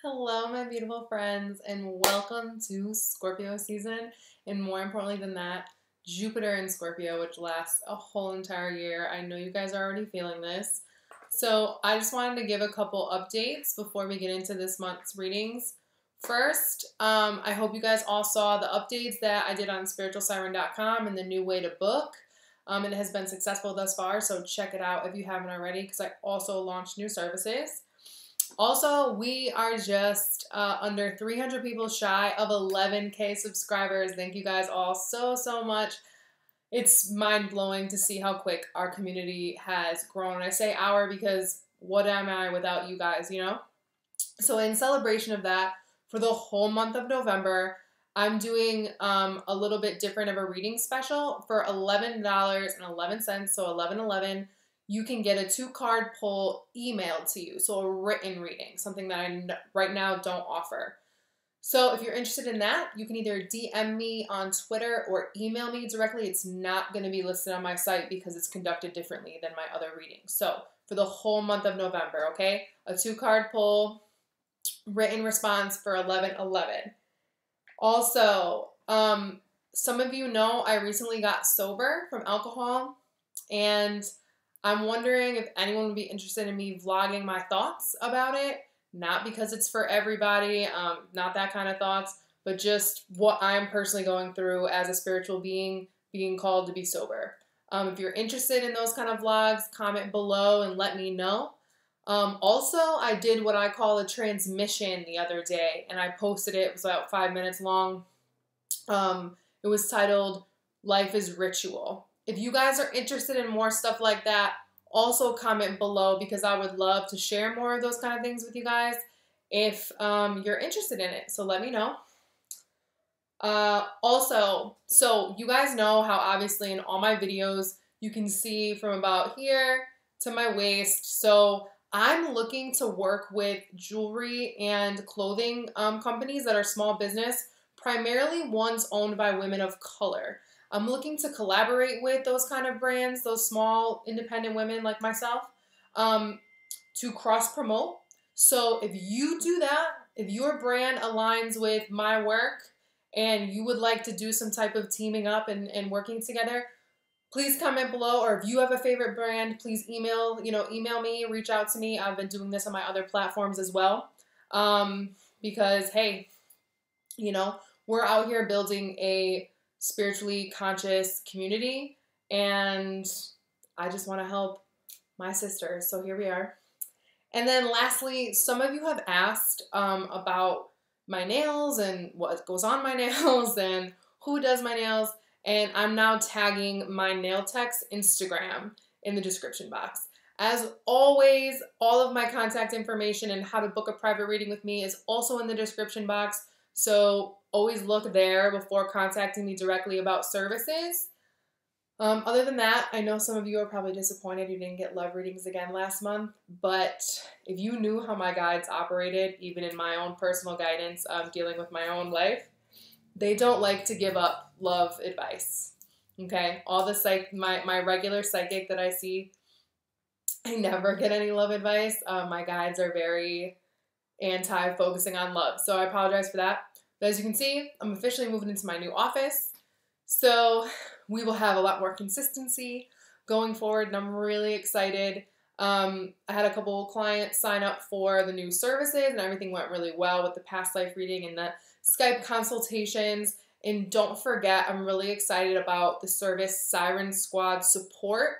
Hello, my beautiful friends, and welcome to Scorpio season. And more importantly than that, Jupiter in Scorpio, which lasts a whole entire year. I know you guys are already feeling this. So I just wanted to give a couple updates before we get into this month's readings. First, I hope you guys all saw the updates that I did on TheSpiritualSiren.com and the new way to book. It has been successful thus far, so check it out if you haven't already, because I also launched new services. Also, we are just under 300 people shy of 11K subscribers. Thank you guys all so much. It's mind-blowing to see how quick our community has grown. And I say our because what am I without you guys, you know? So in celebration of that, for the whole month of November, I'm doing a little bit different of a reading special for $11.11, so $11.11. You can get a 2-card pull emailed to you, so a written reading, something that I right now don't offer. So if you're interested in that, you can either DM me on Twitter or email me directly. It's not going to be listed on my site because it's conducted differently than my other readings. So for the whole month of November, okay? A 2-card pull, written response for $11.11. Also, some of you know I recently got sober from alcohol, and I'm wondering if anyone would be interested in me vlogging my thoughts about it. Not because it's for everybody, not that kind of thoughts, but just what I'm personally going through as a spiritual being called to be sober. If you're interested in those kind of vlogs, comment below and let me know. Also, I did what I call a transmission the other day, and I posted it. It was about 5 minutes long. It was titled, Life is Ritual. If you guys are interested in more stuff like that, also comment below because I would love to share more of those kind of things with you guys if you're interested in it. So let me know. Also, so you guys know how obviously in all my videos you can see from about here to my waist. So I'm looking to work with jewelry and clothing companies that are small business, primarily ones owned by women of color. I'm looking to collaborate with those kind of brands, those small independent women like myself, to cross-promote. So if you do that, if your brand aligns with my work and you would like to do some type of teaming up and working together, please comment below. Or if you have a favorite brand, please email me, reach out to me. I've been doing this on my other platforms as well. Because, hey, we're out here building a spiritually conscious community, and I just want to help my sisters. So here we are. And then lastly, some of you have asked about my nails and what goes on my nails and who does my nails. And I'm now tagging my nail tech's Instagram in the description box. As always, all of my contact information and how to book a private reading with me is also in the description box. So always look there before contacting me directly about services. Other than that, I know some of you are probably disappointed you didn't get love readings again last month, but if you knew how my guides operated, even in my own personal guidance, dealing with my own life, they don't like to give up love advice. Okay, all the my regular psychic that I see, I never get any love advice. My guides are very anti-focusing on love, so I apologize for that. But as you can see, I'm officially moving into my new office, so we will have a lot more consistency going forward, and I'm really excited. I had a couple clients sign up for the new services, and everything went really well with the past life reading and the Skype consultations. And don't forget, I'm really excited about the service Siren Squad Support,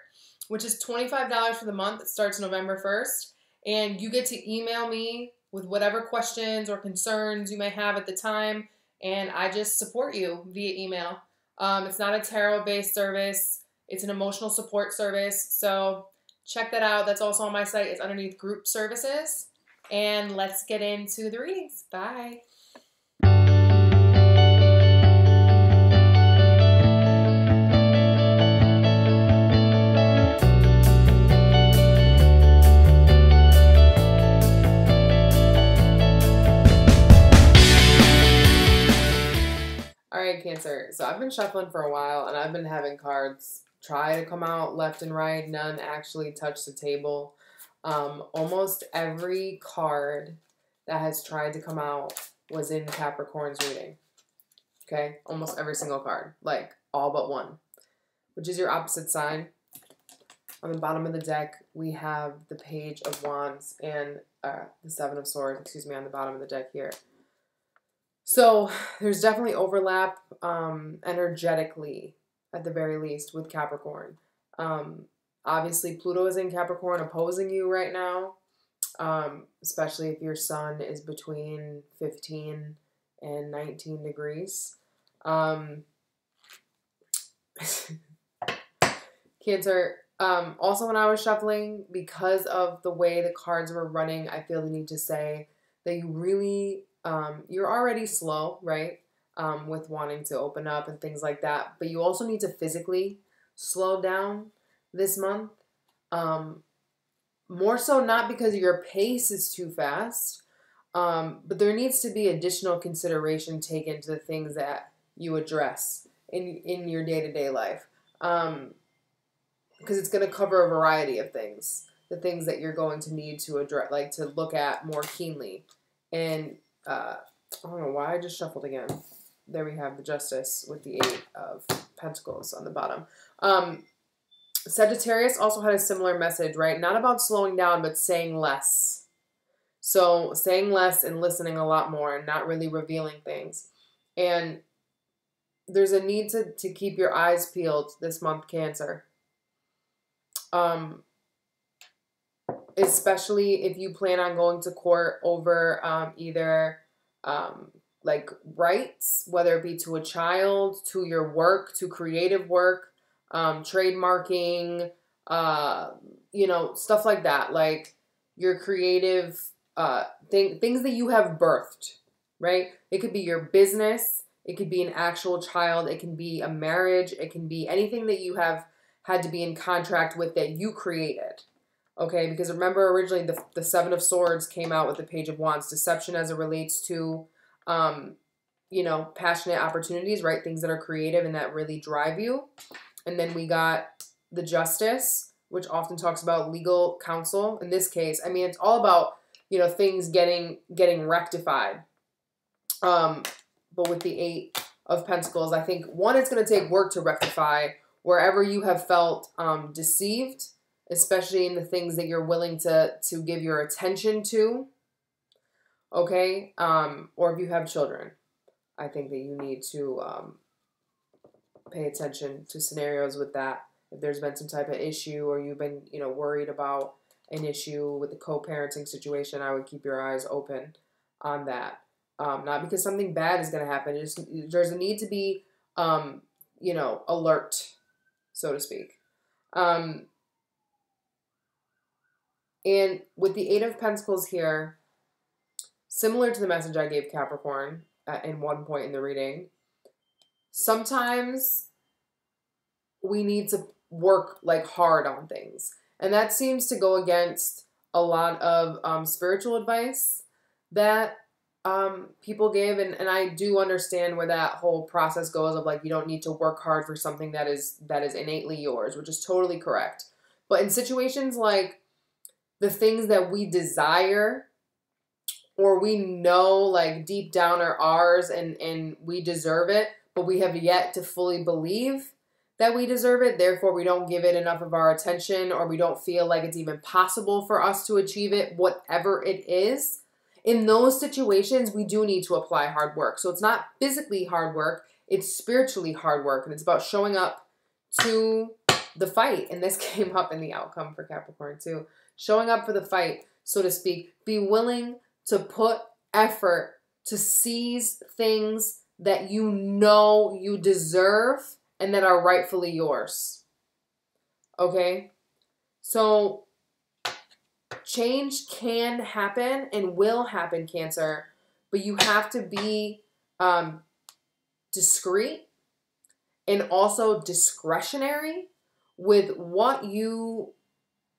which is $25 for the month. It starts November 1st, and you get to email me with whatever questions or concerns you may have at the time, and I just support you via email. It's not a tarot-based service. It's an emotional support service, so check that out. That's also on my site. It's underneath group services, and let's get into the readings. Bye. Alright, Cancer. So I've been shuffling for a while, and I've been having cards try to come out left and right. None actually touch the table. Almost every card that has tried to come out was in Capricorn's reading. Okay? Almost every single card. Like, all but one. Which is your opposite sign. On the bottom of the deck, we have the Page of Wands and the Seven of Swords, excuse me, on the bottom of the deck here. So, there's definitely overlap energetically, at the very least, with Capricorn. Obviously, Pluto is in Capricorn opposing you right now, especially if your sun is between 15 and 19 degrees. Cancer, also when I was shuffling, because of the way the cards were running, I feel the need to say that you really, you're already slow, right? With wanting to open up and things like that. But you also need to physically slow down this month. More so not because your pace is too fast, but there needs to be additional consideration taken to the things that you address in your day-to-day life. Because it's going to cover a variety of things. The things that you're going to need to address, like to look at more keenly. And I don't know why I just shuffled again. There we have the Justice with the Eight of Pentacles on the bottom. Sagittarius also had a similar message, right? Not about slowing down, but saying less. So saying less and listening a lot more and not really revealing things. And there's a need to keep your eyes peeled this month, Cancer. Especially if you plan on going to court over either like rights, whether it be to a child, to your work, to creative work, trademarking, you know, stuff like that. Like your creative things that you have birthed, right? It could be your business. It could be an actual child. It can be a marriage. It can be anything that you have had to be in contract with that you created. Okay, because remember originally the Seven of Swords came out with the Page of Wands. Deception as it relates to, you know, passionate opportunities, right? Things that are creative and that really drive you. And then we got the Justice, which often talks about legal counsel. In this case, I mean, it's all about, you know, things getting rectified. But with the Eight of Pentacles, I think, one, it's going to take work to rectify wherever you have felt deceived, especially in the things that you're willing to give your attention to, okay? Or if you have children, I think that you need to pay attention to scenarios with that. If there's been some type of issue or you've been, you know, worried about an issue with the co-parenting situation, I would keep your eyes open on that. Not because something bad is going to happen. There's a need to be, you know, alert, so to speak. And with the Eight of Pentacles here, similar to the message I gave Capricorn in one point in the reading, sometimes we need to work like hard on things. And that seems to go against a lot of spiritual advice that people give. And I do understand where that whole process goes of like, you don't need to work hard for something that is innately yours, which is totally correct. But in situations like the things that we desire or we know like deep down are ours and we deserve it, but we have yet to fully believe that we deserve it, therefore we don't give it enough of our attention or we don't feel like it's even possible for us to achieve it, whatever it is. In those situations, we do need to apply hard work. So it's not physically hard work, it's spiritually hard work, and it's about showing up to the fight. And this came up in the outcome for Capricorn too. Showing up for the fight, so to speak. Be willing to put effort to seize things that you know you deserve and that are rightfully yours. Okay? So change can happen and will happen, Cancer, but you have to be discreet and also discretionary with what you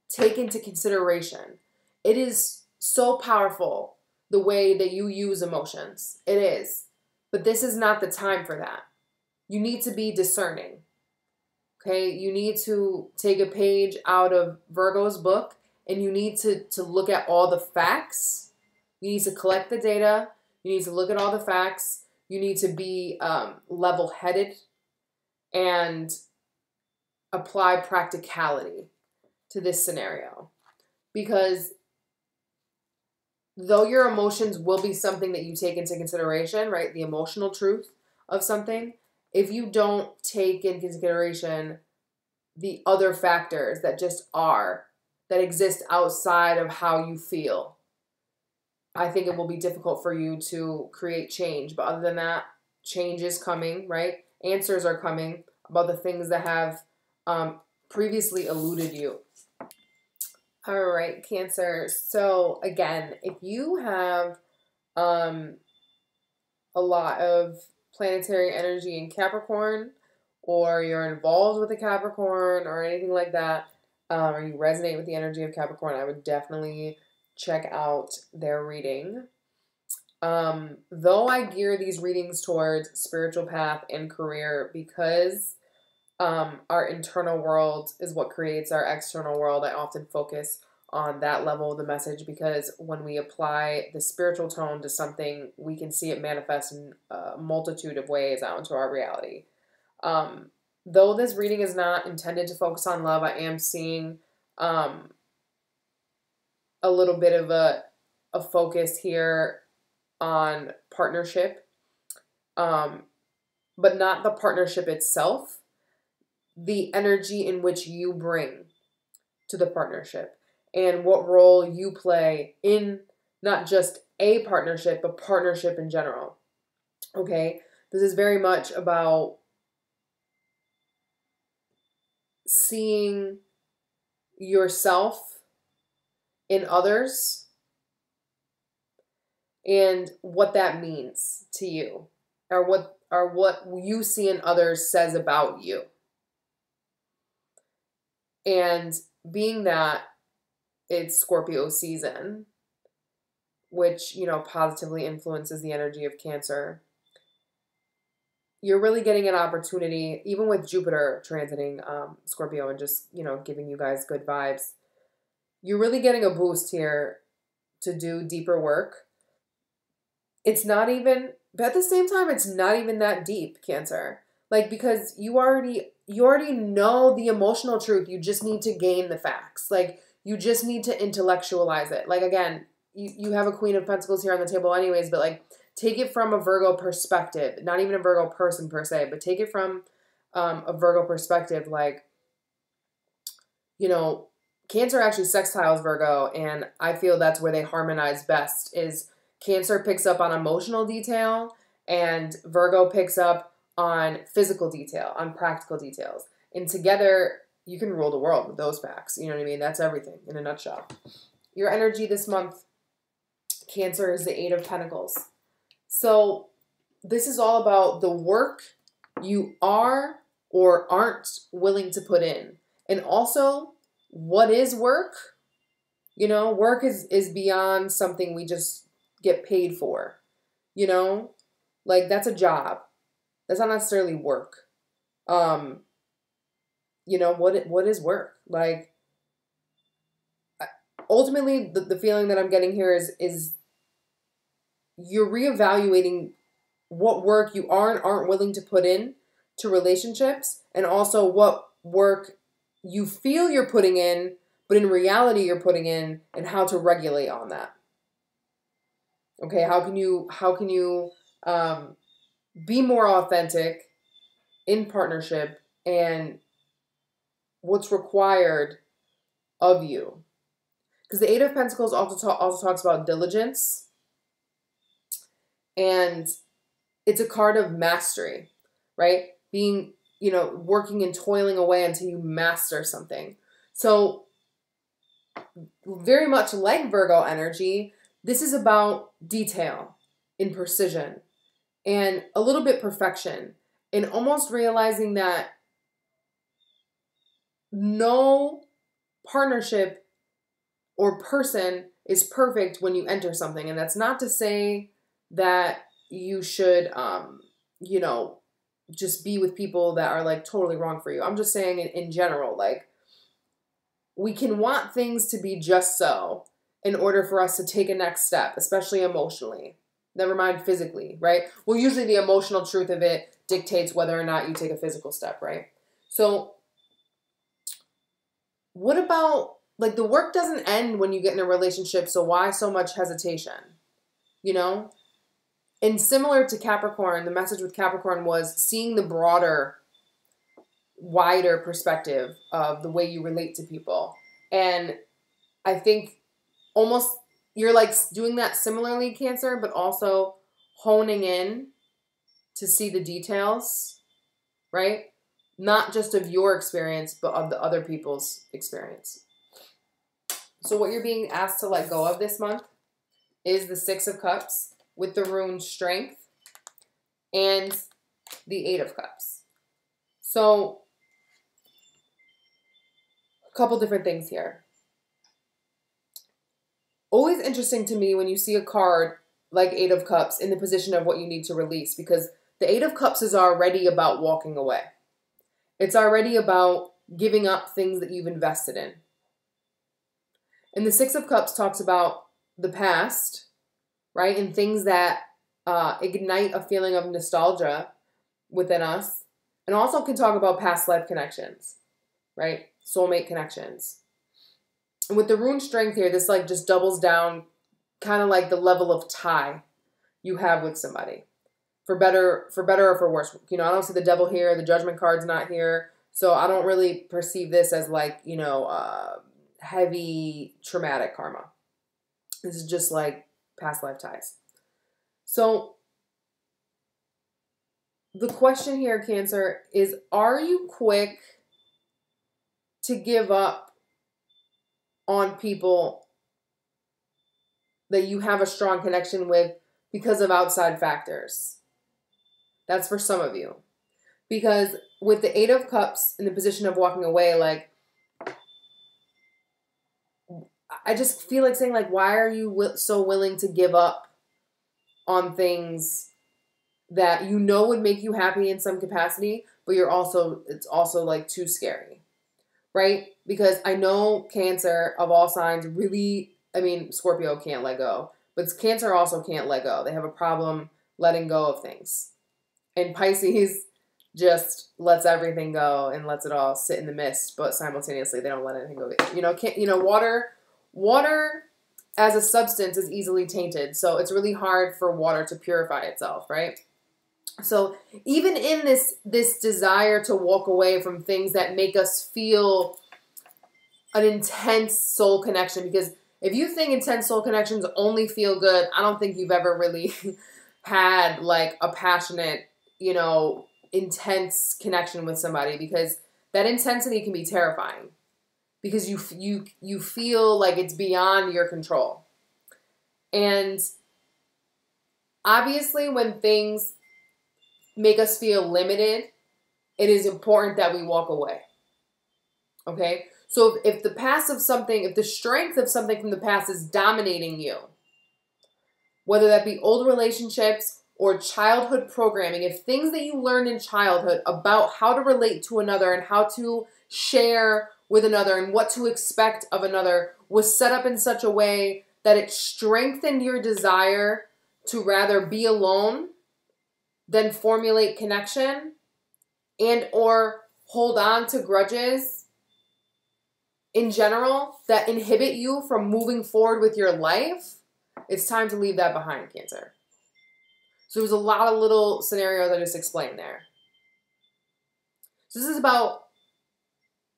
take into consideration. It is so powerful the way that you use emotions. It is. But this is not the time for that. You need to be discerning. Okay? You need to take a page out of Virgo's book and you need to look at all the facts You need to collect the data. You need to look at all the facts. You need to be level-headed and apply practicality to this scenario. Because though your emotions will be something that you take into consideration, right? The emotional truth of something, if you don't take into consideration the other factors that just are, that exist outside of how you feel, I think it will be difficult for you to create change. But other than that, change is coming, right? Answers are coming about the things that have previously eluded you. All right, Cancer. So again, if you have a lot of planetary energy in Capricorn, or you're involved with a Capricorn or anything like that, or you resonate with the energy of Capricorn, I would definitely check out their reading. Though I gear these readings towards spiritual path and career because our internal world is what creates our external world, I often focus on that level of the message, because when we apply the spiritual tone to something, we can see it manifest in a multitude of ways out into our reality. Though this reading is not intended to focus on love, I am seeing a little bit of a focus here on partnership, but not the partnership itself, the energy in which you bring to the partnership and what role you play in not just a partnership, but partnership in general. Okay? This is very much about seeing yourself in others and what that means to you, or what you see in others says about you. And being that it's Scorpio season, which, positively influences the energy of Cancer, you're really getting an opportunity, even with Jupiter transiting Scorpio and just, giving you guys good vibes. You're really getting a boost here to do deeper work. It's not even, but at the same time, it's not even that deep, Cancer. Like, because you already know the emotional truth. You just need to gain the facts. Like, you just need to intellectualize it. Like, again, you have a Queen of Pentacles here on the table anyways, but like, take it from a Virgo perspective. Not even a Virgo person per se, but take it from a Virgo perspective. Like, Cancer actually sextiles Virgo, and I feel that's where they harmonize best. Is Cancer picks up on emotional detail, and Virgo picks up on physical detail, on practical details. And together, you can rule the world with those facts. You know what I mean? That's everything in a nutshell. Your energy this month, Cancer, is the Eight of Pentacles. So this is all about the work you are or aren't willing to put in. And also, what is work? Work is beyond something we just get paid for. Like, that's a job. That's not necessarily work. What is work? Like, ultimately, the feeling that I'm getting here is you're reevaluating what work you are and aren't willing to put in to relationships, and also what work you feel you're putting in, but in reality you're putting in, and how to regulate on that. Okay, how can you be more authentic in partnership, and what's required of you? Because the Eight of Pentacles also talks about diligence, and it's a card of mastery, right? Being, working and toiling away until you master something. So very much like Virgo energy, this is about detail and precision and a little bit perfection, and almost realizing that no partnership or person is perfect when you enter something. And that's not to say that you should, just be with people that are like totally wrong for you. I'm just saying in general, like, we can want things to be just so, in order for us to take a next step, especially emotionally. Never mind physically, right? Well, usually the emotional truth of it dictates whether or not you take a physical step, right? So what about, like, the work doesn't end when you get in a relationship, so why so much hesitation? You know? And similar to Capricorn, the message with Capricorn was seeing the broader, wider perspective of the way you relate to people. And I think almost you're like doing that similarly, Cancer, but also honing in to see the details, right? Not just of your experience, but of the other people's experience. So what you're being asked to let go of this month is the Six of Cups with the rune Strength and the Eight of Cups. So a couple different things here. Always interesting to me when you see a card like Eight of Cups in the position of what you need to release, because the Eight of Cups is already about walking away. It's already about giving up things that you've invested in. And the Six of Cups talks about the past, right? And things that ignite a feeling of nostalgia within us. And also can talk about past life connections, right? Soulmate connections. And with the rune Strength here, this like just doubles down kind of like the level of tie you have with somebody. For better or for worse. You know, I don't see the Devil here. The Judgment card's not here. So I don't really perceive this as like, you know, heavy traumatic karma. This is just like past life ties. So the question here, Cancer, is are you quick to give up on people that you have a strong connection with because of outside factors? That's for some of you. Because with the Eight of Cups in the position of walking away, like, I just feel like saying, like, why are you so willing to give up on things that you know would make you happy in some capacity, but it's also like too scary, right? Because I know Cancer of all signs really, I mean, Scorpio can't let go, but Cancer also can't let go. They have a problem letting go of things. And Pisces just lets everything go and lets it all sit in the mist, but simultaneously they don't let anything go. Water as a substance is easily tainted, so it's really hard for water to purify itself, right? So even in this desire to walk away from things that make us feel an intense soul connection, because if you think intense soul connections only feel good, I don't think you've ever really had like a passionate, you know, intense connection with somebody, because that intensity can be terrifying because you feel like it's beyond your control. And obviously when things make us feel limited, it is important that we walk away. Okay? So if the past of something, if the strength of something from the past is dominating you, whether that be old relationships or childhood programming, if things that you learned in childhood about how to relate to another and how to share with another and what to expect of another was set up in such a way that it strengthened your desire to rather be alone than formulate connection and or hold on to grudges in general that inhibit you from moving forward with your life, it's time to leave that behind, Cancer. So there's a lot of little scenarios I just explained there. So this is about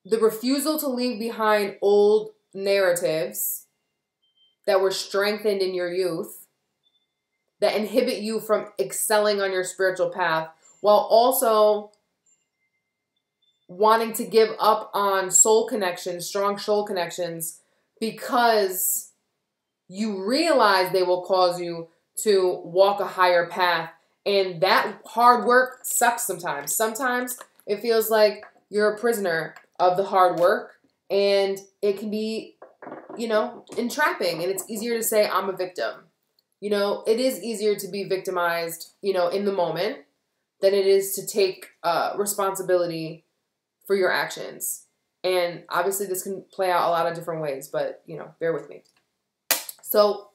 the refusal to leave behind old narratives that were strengthened in your youth that inhibit you from excelling on your spiritual path, while also wanting to give up on soul connections, strong soul connections, because you realize they will cause you to walk a higher path. And that hard work sucks sometimes. Sometimes it feels like you're a prisoner of the hard work, and it can be, you know, entrapping. And it's easier to say, I'm a victim. You know, it is easier to be victimized, you know, in the moment than it is to take responsibility for your actions. And obviously this can play out a lot of different ways, but, you know, bear with me. So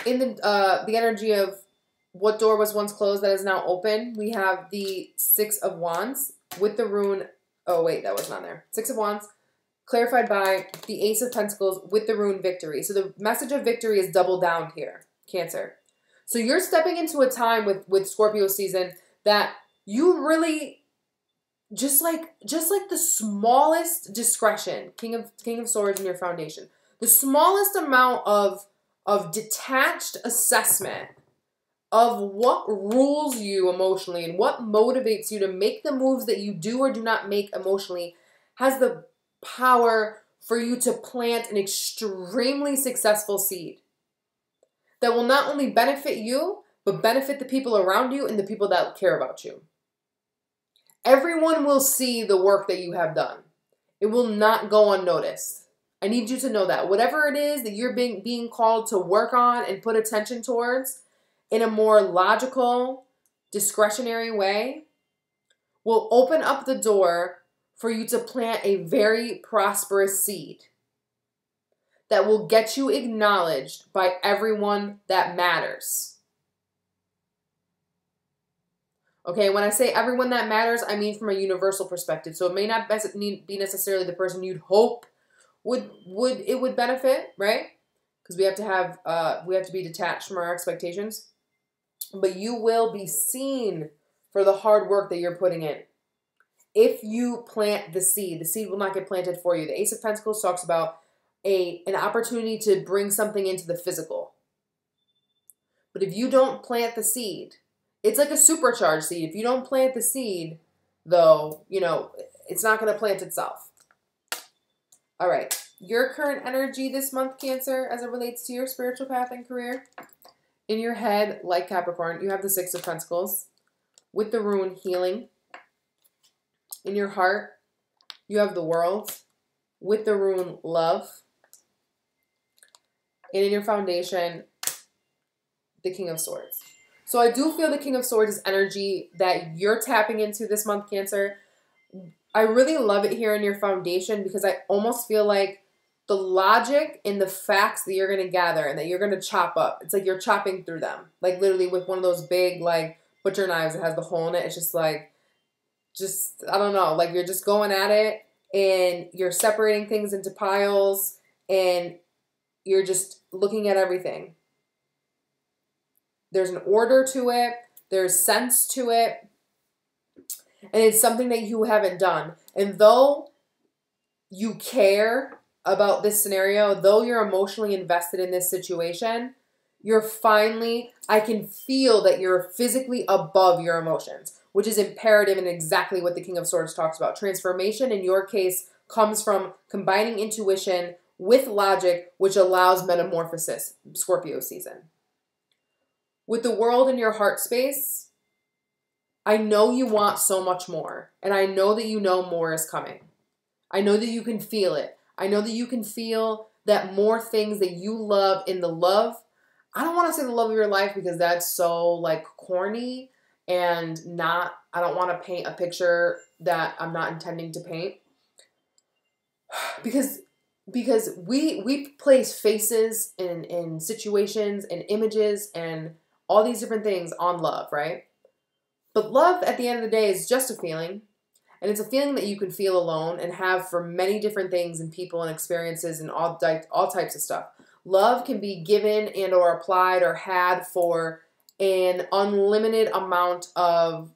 in the energy of what door was once closed that is now open, we have the Six of Wands with the rune. Oh, wait, that wasn't on there. Six of Wands clarified by the Ace of Pentacles with the rune Victory. So the message of victory is double down here, Cancer. So you're stepping into a time with Scorpio season that you really just like the smallest discretion, King of Swords in your foundation, the smallest amount of detached assessment of what rules you emotionally and what motivates you to make the moves that you do or do not make emotionally has the power for you to plant an extremely successful seed that will not only benefit you, but benefit the people around you and the people that care about you. Everyone will see the work that you have done. It will not go unnoticed. I need you to know that. Whatever it is that you're being called to work on and put attention towards in a more logical, discretionary way will open up the door for you to plant a very prosperous seed that will get you acknowledged by everyone that matters. Okay, when I say everyone that matters, I mean from a universal perspective. So it may not be necessarily the person you'd hope would benefit, right? Because we have to be detached from our expectations. But you will be seen for the hard work that you're putting in. If you plant the seed will not get planted for you. The Ace of Pentacles talks about an opportunity to bring something into the physical. But if you don't plant the seed, it's like a supercharged seed. If you don't plant the seed, though, it's not going to plant itself. All right. Your current energy this month, Cancer, as it relates to your spiritual path and career. In your head, like Capricorn, you have the Six of Pentacles with the rune Healing. In your heart, you have the World with the rune Love. And in your foundation, the King of Swords. So I do feel the King of Swords is energy that you're tapping into this month, Cancer. I really love it here in your foundation because I almost feel like the logic and the facts that you're going to gather and that you're going to chop up, it's like you're chopping through them. Like literally with one of those big like butcher knives that has the hole in it. It's just like, I don't know, like you're just going at it and you're separating things into piles and you're just looking at everything. There's an order to it. There's sense to it. And it's something that you haven't done. And though you care about this scenario, though you're emotionally invested in this situation, I can feel that you're physically above your emotions, which is imperative and exactly what the King of Swords talks about. Transformation, in your case, comes from combining intuition with logic, which allows metamorphosis, Scorpio season. With the World in your heart space, I know you want so much more, and I know that you know more is coming. I know that you can feel it. I know that you can feel that more things that you love in the love. I don't want to say the love of your life because that's so like corny and I don't want to paint a picture that I'm not intending to paint. Because we place faces in situations and images and all these different things on love, right? But love at the end of the day is just a feeling. And it's a feeling that you can feel alone and have for many different things and people and experiences and all types of stuff. Love can be given and or applied or had for an unlimited amount of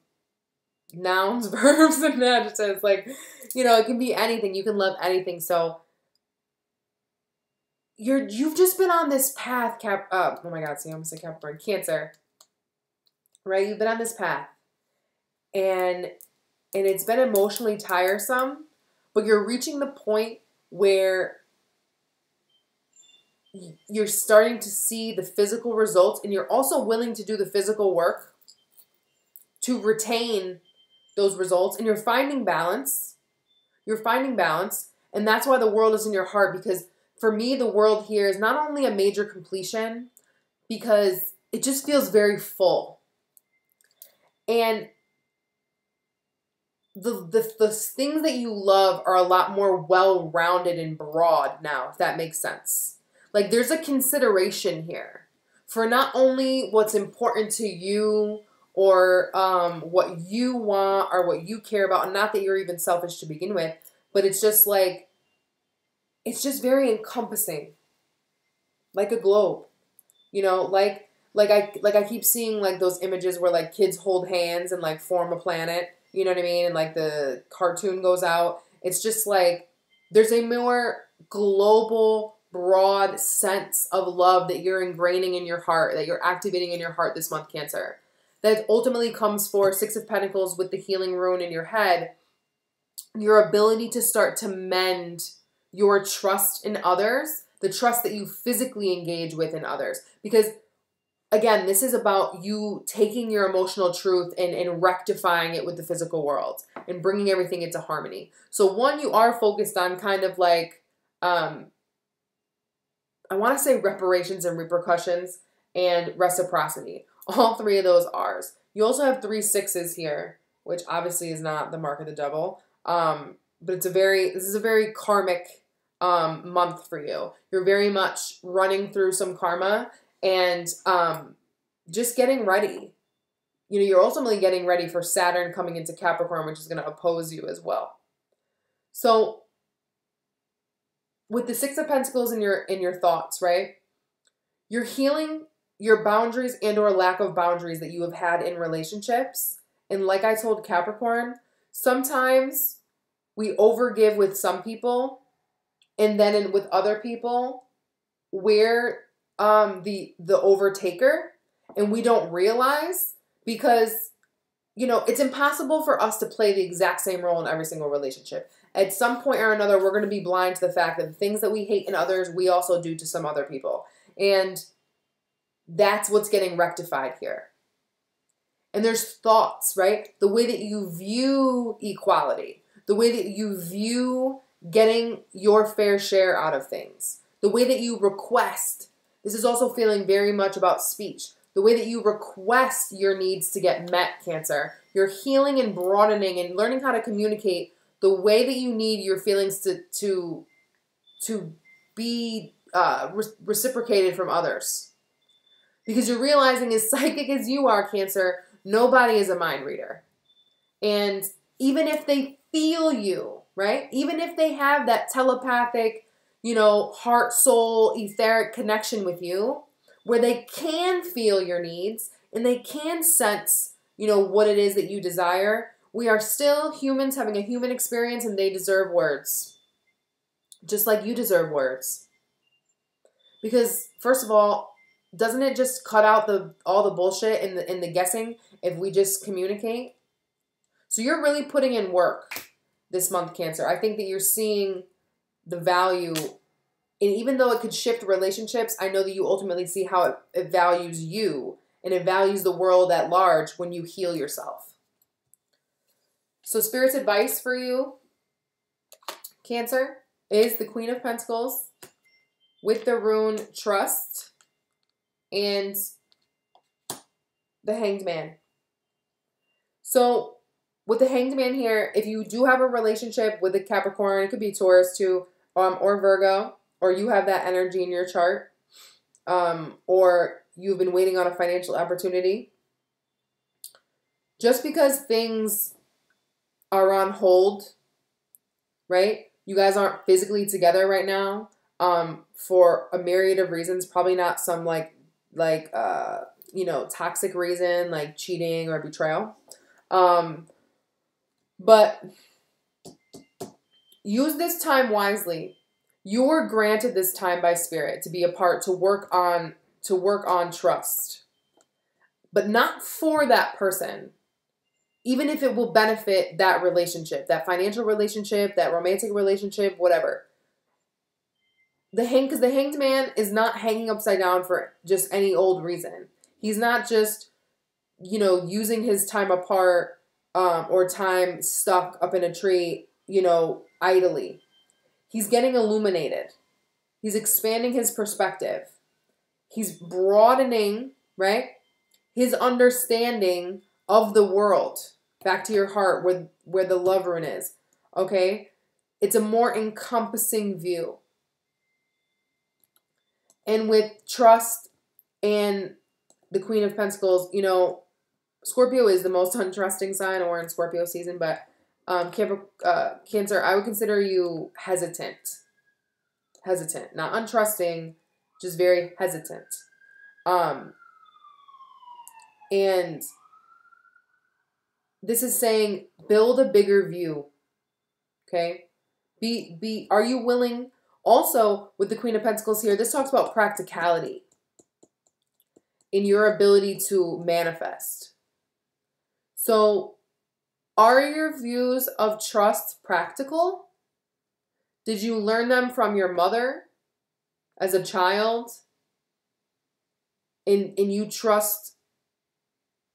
nouns, verbs, and adjectives. Like, it can be anything. You can love anything. So you've just been on this path, oh my God, see, I almost said Capricorn, Cancer. Right? You've been on this path. And it's been emotionally tiresome, but you're reaching the point where you're starting to see the physical results and you're also willing to do the physical work to retain those results. And you're finding balance. You're finding balance. And that's why the World is in your heart, because for me, the World here is not only a major completion because it just feels very full. And the things that you love are a lot more well-rounded and broad now, if that makes sense. Like there's a consideration here for not only what's important to you or what you want or what you care about. And not that you're even selfish to begin with, but it's just like, it's just very encompassing. Like a globe, you know, like I keep seeing like those images where like kids hold hands and like form a planet, you know what I mean? And like the cartoon goes out. It's just like, there's a more global, broad sense of love that you're ingraining in your heart, that you're activating in your heart this month, Cancer. That ultimately comes for Six of Pentacles with the healing rune in your head. Your ability to start to mend your trust in others, the trust that you physically engage with in others. Because again, this is about you taking your emotional truth and rectifying it with the physical world and bringing everything into harmony. So one, you are focused on kind of like, I want to say reparations and repercussions and reciprocity. All three of those R's. You also have 3 6s here, which obviously is not the mark of the devil. But this is a very karmic month for you. You're very much running through some karma and just getting ready. You know, you're ultimately getting ready for Saturn coming into Capricorn, which is going to oppose you as well. So with the 6 of Pentacles in your thoughts, right? You're healing your boundaries and or lack of boundaries that you have had in relationships. And like I told Capricorn, sometimes we overgive with some people, and then with other people, we're the overtaker, and we don't realize, because, you know, it's impossible for us to play the exact same role in every single relationship. At some point or another, we're going to be blind to the fact that the things that we hate in others, we also do to some other people. And that's what's getting rectified here. And there's thoughts, right? The way that you view equality, the way that you view getting your fair share out of things, the way that you request. This is also feeling very much about speech. The way that you request your needs to get met, Cancer. You're healing and broadening and learning how to communicate the way that you need your feelings to be reciprocated from others. Because you're realizing, as psychic as you are, Cancer, nobody is a mind reader. And even if they feel you, right? Even if they have that telepathic, you know, heart, soul, etheric connection with you, where they can feel your needs and they can sense, you know, what it is that you desire, we are still humans having a human experience, and they deserve words. Just like you deserve words. Because, first of all, doesn't it just cut out all the bullshit in the guessing if we just communicate? So you're really putting in work this month, Cancer. I think that you're seeing the value, and even though it could shift relationships, I know that you ultimately see how it values you, and it values the world at large when you heal yourself. So Spirit's advice for you, Cancer, is the Queen of Pentacles with the rune Trust and the Hanged Man. So with the Hanged Man here, if you do have a relationship with a Capricorn, it could be Taurus too, or Virgo, or you have that energy in your chart, or you've been waiting on a financial opportunity, just because things are on hold, right? You guys aren't physically together right now, for a myriad of reasons, probably not some you know, toxic reason like cheating or betrayal. But use this time wisely. You were granted this time by Spirit to be a part, to work on trust, but not for that person. Even if it will benefit that relationship, that financial relationship, that romantic relationship, whatever. Because the Hanged Man is not hanging upside down for just any old reason. He's not just, you know, using his time apart, or time stuck up in a tree, you know, idly. He's getting illuminated. He's expanding his perspective. He's broadening, right, his understanding of the world. Back to your heart where the love rune is. Okay? It's a more encompassing view. And with trust and the Queen of Pentacles, you know, Scorpio is the most untrusting sign, or in Scorpio season, but Cancer, I would consider you hesitant. Hesitant. Not untrusting, just very hesitant. And this is saying build a bigger view. Okay? Are you willing? Also, with the Queen of Pentacles here, this talks about practicality in your ability to manifest. So, are your views of trust practical? Did you learn them from your mother as a child? And you trust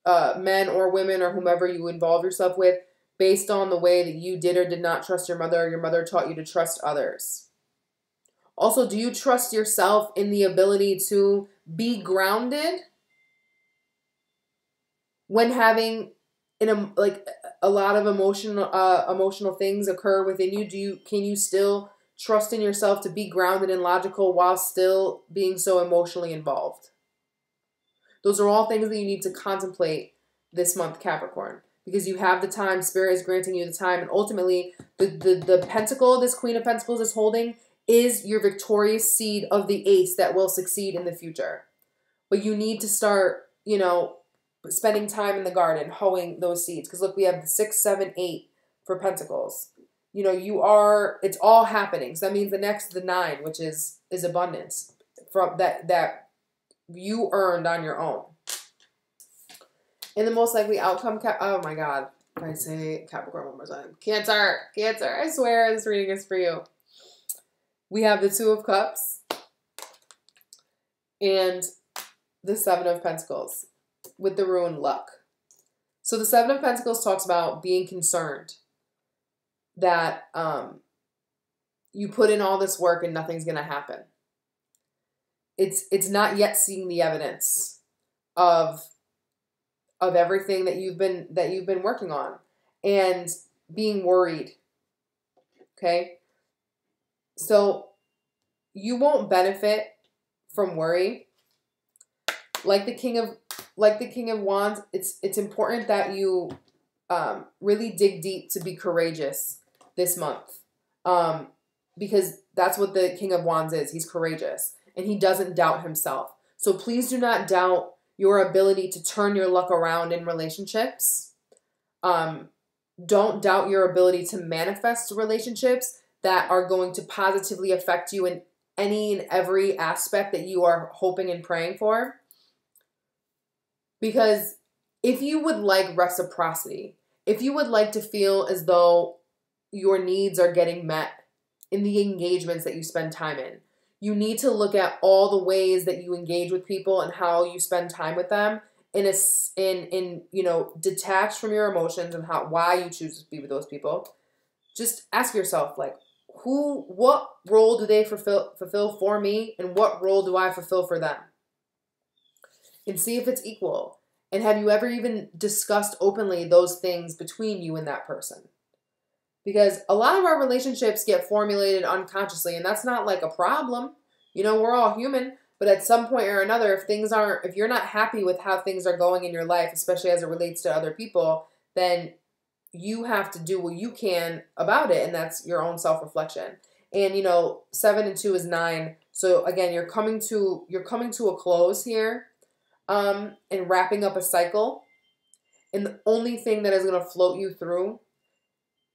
men or women or whomever you involve yourself with based on the way that you did or did not trust your mother, or your mother taught you to trust others? Also, do you trust yourself in the ability to be grounded when having a lot of emotional things occur within you? Can you still trust in yourself to be grounded and logical while still being so emotionally involved? Those are all things that you need to contemplate this month, Capricorn, because you have the time. Spirit is granting you the time, and ultimately, the pentacle this Queen of Pentacles is holding is your victorious seed of the ace that will succeed in the future. But you need to start, you know, spending time in the garden, hoeing those seeds. Because look, we have the 6, 7, 8 for Pentacles. You know, it's all happening. So that means the 9, which is abundance from that you earned on your own. And the most likely outcome, oh my God, I say Capricorn one more time. Cancer, I swear this reading is for you. We have the 2 of Cups and the 7 of Pentacles with the ruined luck. So the 7 of Pentacles talks about being concerned that you put in all this work and nothing's going to happen. It's not yet seeing the evidence of everything that you've been working on, and being worried. Okay? So you won't benefit from worry. Like the King of Wands, it's important that you really dig deep to be courageous this month. Because that's what the King of Wands is. He's courageous. And he doesn't doubt himself. So please do not doubt your ability to turn your luck around in relationships. Don't doubt your ability to manifest relationships that are going to positively affect you in any and every aspect that you are hoping and praying for. Because if you would like reciprocity, if you would like to feel as though your needs are getting met in the engagements that you spend time in, you need to look at all the ways that you engage with people and how you spend time with them in you know, detached from your emotions and why you choose to be with those people. Just ask yourself, like, what role do they fulfill for me, and what role do I fulfill for them? And see if it's equal. And have you ever even discussed openly those things between you and that person? Because a lot of our relationships get formulated unconsciously, and that's not like a problem. You know, we're all human, but at some point or another, if you're not happy with how things are going in your life, especially as it relates to other people, then you have to do what you can about it, and that's your own self-reflection. And you know, 7 and 2 is 9. So again, you're coming to a close here, and wrapping up a cycle. And the only thing that is going to float you through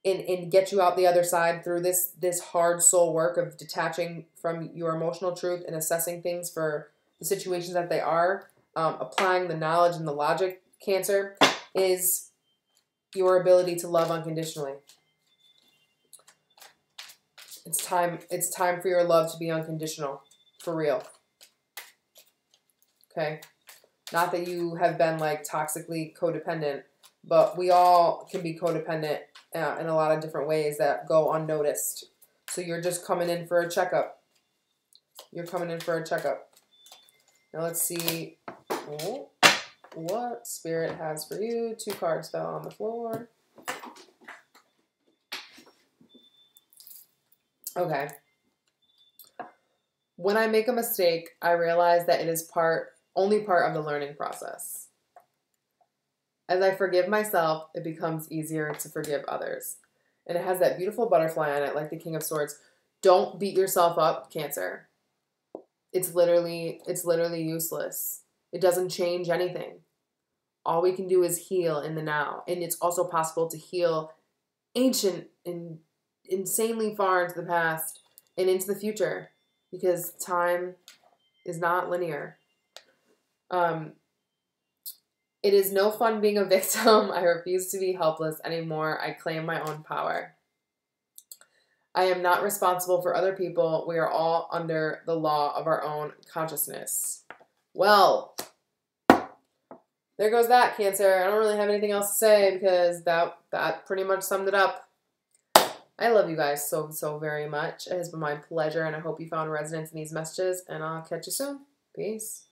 and get you out the other side through this hard soul work of detaching from your emotional truth and assessing things for the situations that they are, applying the knowledge and the logic, Cancer, is your ability to love unconditionally. It's time for your love to be unconditional, for real. Okay? Not that you have been like toxically codependent, but we all can be codependent in a lot of different ways that go unnoticed. So you're just coming in for a checkup. You're coming in for a checkup. Now let's see what Spirit has for you. 2 cards fell on the floor. Okay. When I make a mistake, I realize that it is only part of the learning process. As I forgive myself, it becomes easier to forgive others. And it has that beautiful butterfly on it, like the King of Swords. Don't beat yourself up, Cancer. It's literally useless. It doesn't change anything. All we can do is heal in the now. And it's also possible to heal ancient and insanely far into the past and into the future, because time is not linear. It is no fun being a victim. I refuse to be helpless anymore. I claim my own power. I am not responsible for other people. We are all under the law of our own consciousness. Well, there goes that, Cancer. I don't really have anything else to say because that pretty much summed it up. I love you guys so, so very much. It has been my pleasure, and I hope you found resonance in these messages, and I'll catch you soon. Peace.